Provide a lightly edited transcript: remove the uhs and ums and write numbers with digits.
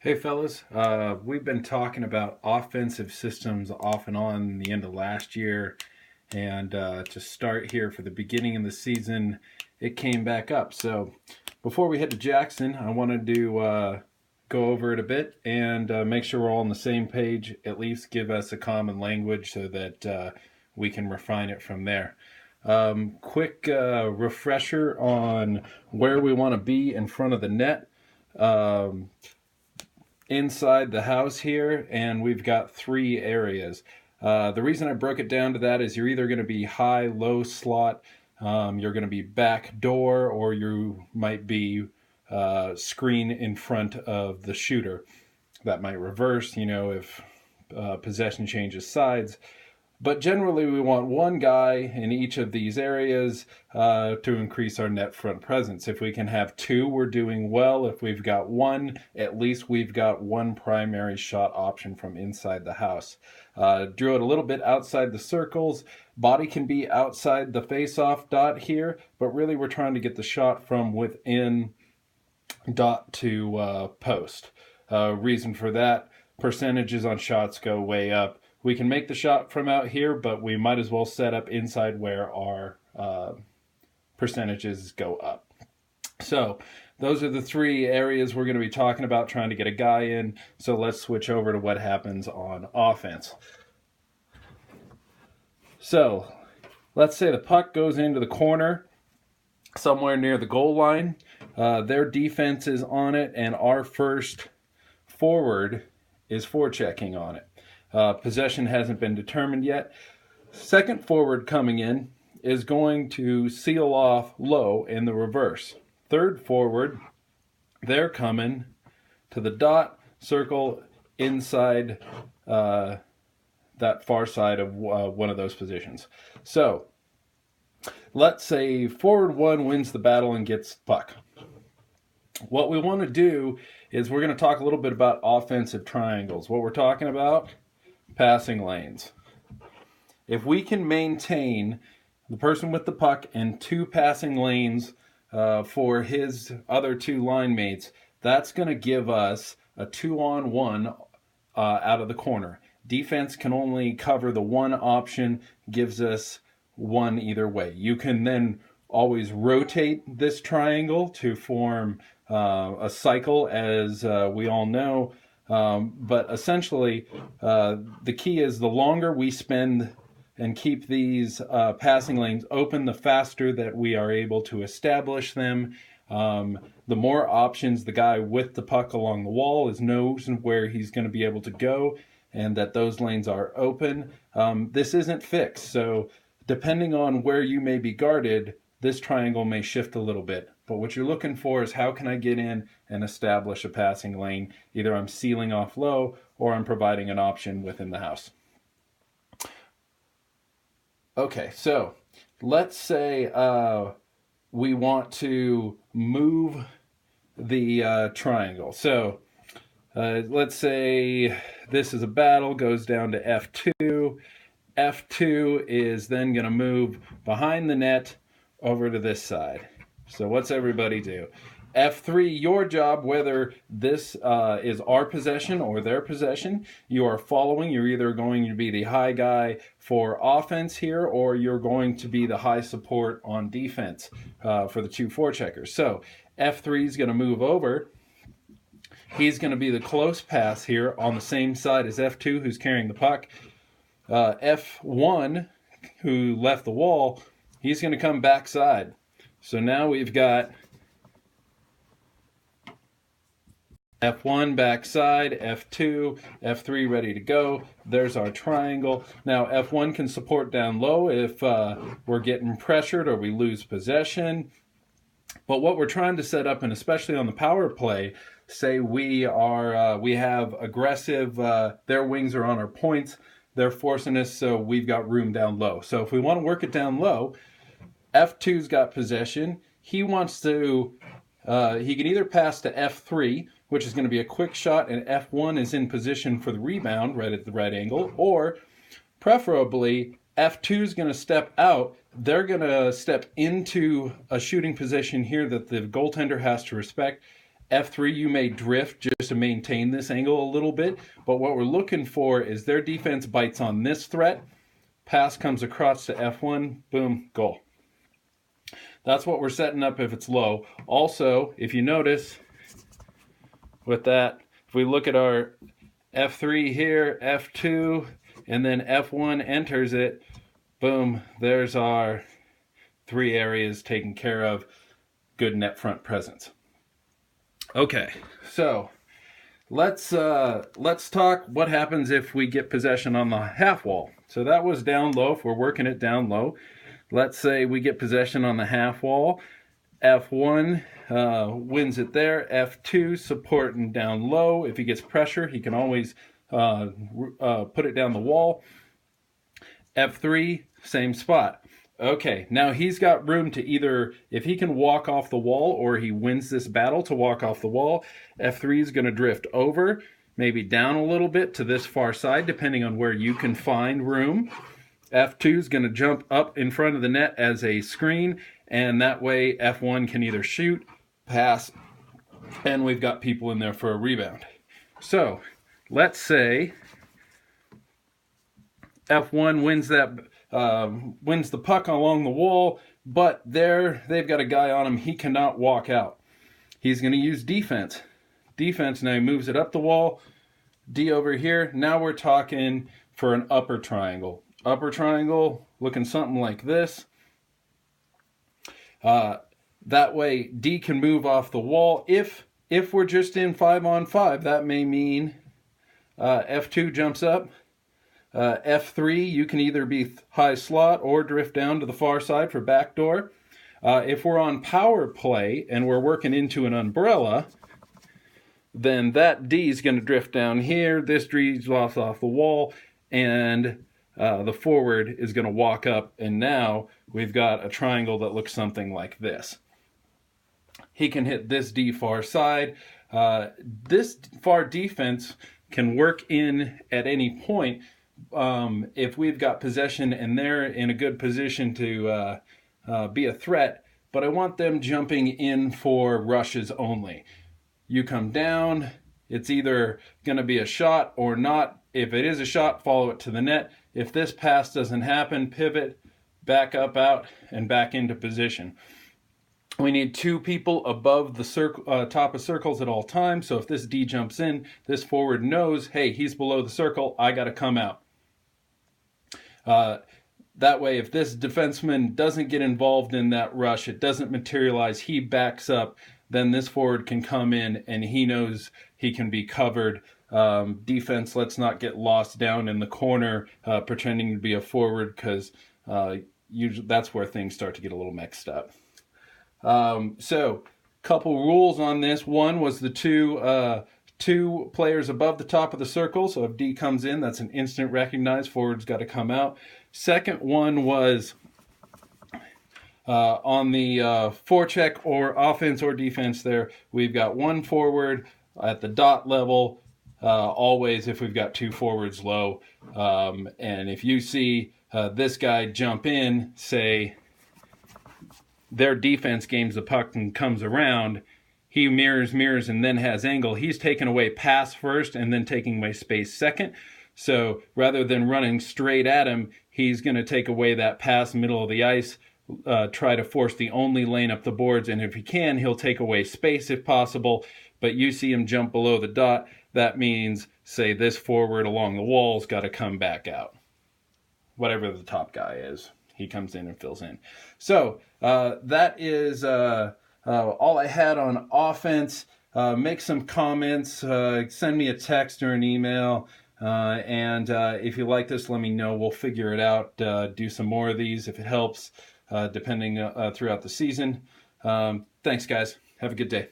Hey fellas, we've been talking about offensive systems off and on in the end of last year, and to start here for the beginning of the season, it came back up. So before we head to Jackson, I wanted to go over it a bit and make sure we're all on the same page, at least give us a common language so that we can refine it from there. Quick refresher on where we want to be in front of the net. Um, Inside the house here, and we've got three areas. The reason I broke it down to that is you're either going to be high, low slot, you're going to be back door, or you might be screen in front of the shooter. That might reverse, if possession changes sides. But generally, we want one guy in each of these areas to increase our net front presence. If we can have two, we're doing well. If we've got one, at least we've got one primary shot option from inside the house. Drew it a little bit outside the circles. Body can be outside the face-off dot here, but really we're trying to get the shot from within dot to post. Reason for that, percentages on shots go way up. We can make the shot from out here, but we might as well set up inside where our percentages go up. So those are the three areas we're going to be talking about trying to get a guy in. So let's switch over to what happens on offense. So let's say the puck goes into the corner somewhere near the goal line. Their defense is on it, and our first forward is forechecking on it. Possession hasn't been determined yet. Second forward coming in is going to seal off low in the reverse. Third forward, they're coming to the dot, circle inside that far side of one of those positions. So let's say forward one wins the battle and gets the puck. What we want to do is we're going to talk a little bit about offensive triangles. What we're talking about, passing lanes. If we can maintain the person with the puck and two passing lanes for his other two line mates, that's going to give us a 2-on-1 out of the corner. Defense can only cover the one option, gives us one either way. You can then always rotate this triangle to form a cycle, as we all know. But essentially, the key is the longer we spend and keep these passing lanes open, the faster that we are able to establish them. The more options the guy with the puck along the wall knows where he's going to be able to go, and that those lanes are open. This isn't fixed, so depending on where you may be guarded, this triangle may shift a little bit. But what you're looking for is how can I get in and establish a passing lane? Either I'm sealing off low or I'm providing an option within the house. Okay, so let's say we want to move the triangle. So let's say this is a battle, goes down to F2. F2 is then going to move behind the net over to this side. So what's everybody do? F3, your job, whether this is our possession or their possession, you are following. You're either going to be the high guy for offense here, or you're going to be the high support on defense for the two forecheckers. So F3 is going to move over. He's going to be the close pass here on the same side as F2, who's carrying the puck. F1, who left the wall, he's going to come backside. So now we've got F1 backside, F2, F3 ready to go. There's our triangle. Now F1 can support down low if we're getting pressured or we lose possession. But what we're trying to set up, and especially on the power play, say we have aggressive, their wings are on our points, they're forcing us, so we've got room down low. So if we want to work it down low, F2's got possession. He wants to, he can either pass to F3, which is going to be a quick shot, and F1 is in position for the rebound right at the right angle, or preferably F2 is going to step out. They're going to step into a shooting position here that the goaltender has to respect. F3, you may drift just to maintain this angle a little bit, but what we're looking for is their defense bites on this threat, pass comes across to F1, boom, goal. That's what we're setting up if it's low. Also, if you notice, with that, if we look at our F3 here, F2, and then F1 enters it, boom, there's our 3 areas taken care of. Good net front presence. Okay, so let's talk what happens if we get possession on the half wall. So that was down low. If we're working it down low, let's say we get possession on the half wall. F1 wins it there. F2 supporting down low. If he gets pressure, he can always put it down the wall. F3, same spot. Okay, now he's got room to either, if he can walk off the wall or he wins this battle to walk off the wall, F3 is going to drift over, maybe down a little bit to this far side, depending on where you can find room. F2 is going to jump up in front of the net as a screen, and that way F1 can either shoot, pass, and we've got people in there for a rebound. So let's say F1 wins the puck along the wall, but there they've got a guy on him. He cannot walk out. He's going to use defense. Defense, now he moves it up the wall. D over here. Now we're talking for an upper triangle. Upper triangle looking something like this. That way D can move off the wall. If we're just in 5-on-5, that may mean F2 jumps up. F3, you can either be high slot or drift down to the far side for backdoor. If we're on power play and we're working into an umbrella, then that D is going to drift down here. This D drops off the wall, and the forward is going to walk up, and now we've got a triangle that looks something like this. He can hit this D far side. This far defense can work in at any point. If we've got possession and they're in a good position to be a threat, but I want them jumping in for rushes only. You come down, it's either going to be a shot or not. If it is a shot, follow it to the net. If this pass doesn't happen, pivot, back up out, and back into position. We need 2 people above the circle, top of circles at all times. So if this D jumps in, this forward knows, hey, he's below the circle, I got to come out. That way, if this defenseman doesn't get involved in that rush, it doesn't materialize, he backs up, then this forward can come in and he knows he can be covered. Defense, let's not get lost down in the corner pretending to be a forward, because usually that's where things start to get a little mixed up. So, couple rules on this. One was the two players above the top of the circle. So if D comes in, that's an instant recognize. Forward's got to come out. Second one was on the forecheck or offense or defense there, we've got 1 forward at the dot level, always if we've got 2 forwards low. And if you see this guy jump in, say their defense gains the puck and comes around, he mirrors, and then has angle. He's taking away pass first and then taking away space second. So rather than running straight at him, he's going to take away that pass middle of the ice, try to force the only lane up the boards, and if he can, he'll take away space if possible. But you see him jump below the dot, that means, say, this forward along the wall's got to come back out. Whatever the top guy is, he comes in and fills in. So that is all I had on offense. Make some comments, send me a text or an email, and if you like this, let me know. We'll figure it out, do some more of these if it helps, depending throughout the season. Thanks, guys. Have a good day.